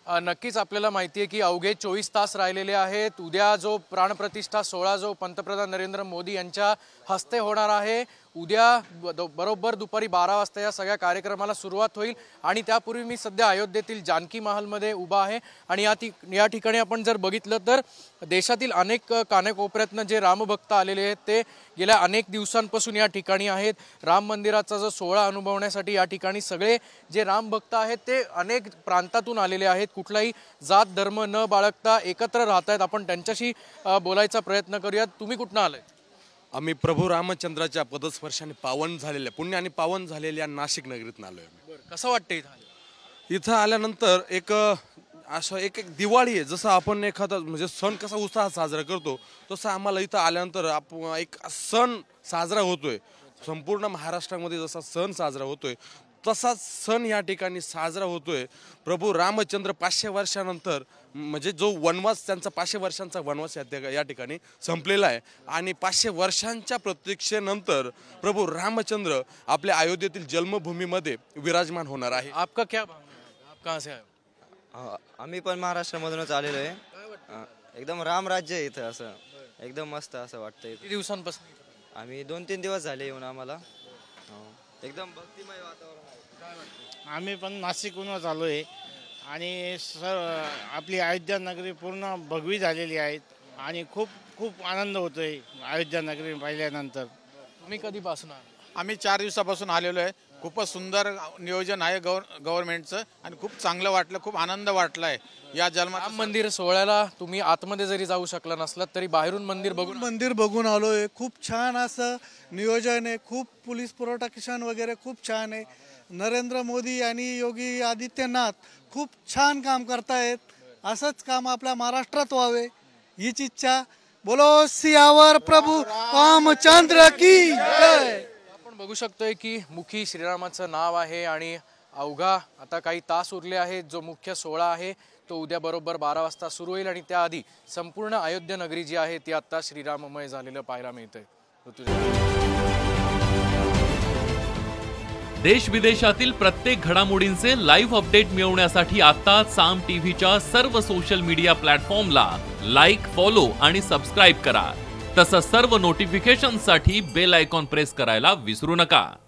नक्कीच आपल्याला माहिती आहे की अवघे 24 तास राहिलेले आहेत। उद्या जो प्राणप्रतिष्ठा सोहळा जो पंतप्रधान नरेंद्र मोदी यांच्या हस्ते होणार आहे, उद्या बरोबर दुपारी 12 वाजता या सगळ्या कार्यक्रमाला सुरुवात होईल। आणि त्यापूर्वी मी सध्या अयोध्येतील जानकी महलमध्ये उभा आहे आणि या ठिकाणी आपण जर बघितलं तर देशातील अनेक कानाकोपऱ्यातनं जे रामभक्त आलेले आहेत ते गेल्या अनेक दिवसांपासून या ठिकाणी आहेत। राम मंदिराचा जो सोहळा अनुभवण्यासाठी या ठिकाणी सगळे जे रामभक्त आहेत ते अनेक प्रांतातून आलेले आहेत। कुठलाही जात धर्म न बाळगता एकत्र राहत आहेत। आपण त्यांच्याशी बोलायचा प्रयत्न करूयात। तुम्ही कुठून आलाय? आम्ही प्रभू रामचंद्राच्या पदस्पर्शाने पावन झालेल्या पुण्य आणि पावन झालेल्या नाशिक नगरीतून आलोय आम्ही। कसं वाटतं इथं आल्यानंतर एक असं एक दिवाळी आहे, जसं आपण एखादा म्हणजे सण कसा उत्साहात साजरा करतो तसं आम्हाला इथं आल्यानंतर एक सण साजरा होतोय। संपूर्ण महाराष्ट्रामध्ये जसा सण साजरा होतोय तसाच सण या ठिकाणी साजरा होतोय। प्रभू रामचंद्र 500 वर्षानंतर म्हणजे जो वनवास त्यांचा 500 वर्षांचा वनवास या ठिकाणी संपलेला आहे आणि 500 वर्षांच्या प्रतीक्षेनंतर प्रभू रामचंद्र आपल्या अयोध्येतील जन्मभूमीमध्ये विराजमान होणार आहे। आपका क्या भावना है? आप कहाँ से आए हो? आम्ही पण महाराष्ट्रामधूनच आलेलो आहे। एकदम राम राज्य आहे इथं, असं एकदम मस्त असं वाटतंय। किती दिवसांपासून? आम्ही 2-3 दिवस झाले येऊन आम्हाला। एकदम भक्तिमय वातावरण आहे। आम्ही पण नाशिकहूनच आलो आहे आणि आपली अयोध्या नगरी पूर्ण भगवी झालेली आहे आणि खूप खूप आनंद होतोय अयोध्या नगरी पाहिल्यानंतर। तुम्ही कधीपासून आले? आम्ही 4 दिवसापासून आलेलो आहे। खूपच सुंदर नियोजन आहे गव्हर्नमेंटचं आणि खूप चांगलं वाटलं, खूप आनंद वाटलाय या राम मंदिर सोहळ्याला। तुम्ही आतमध्ये जरी जाऊ शकला नसलात तरी बाहेरून मंदिर बघून आलोय। खूप छान असं नियोजन आहे, खूप पोलीस प्रोटेक्शन वगैरे खूप छान आहे। नरेंद्र मोदी आणि योगी आदित्यनाथ खूप छान काम करतायत। असंच काम आपल्या महाराष्ट्रात व्हावे हीच इच्छा। बोलो सियावर प्रभू रामचंद्र की जय। आपण बघू शकतोय की मुखी श्रीरामाचं नाव आहे आणि अवघा आता काही तास उरले आहेत। जो मुख्य सोहळा आहे तो उद्या बरोबर 12 वाजता सुरू होईल आणि त्याआधी संपूर्ण अयोध्या नगरी जी आहे ती आता श्रीराममय झालेलं पाहायला मिळतंय। देश विदेशातील प्रत्येक घडामोडींचे लाईव्ह अपडेट मिळवण्यासाठी आता साम टीव्हीच्या सर्व सोशल मीडिया प्लॅटफॉर्मला लाईक, फॉलो आणि सबस्क्राईब करा। तसंच सर्व नोटिफिकेशनसाठी बेल आयकॉन प्रेस करायला विसरू नका।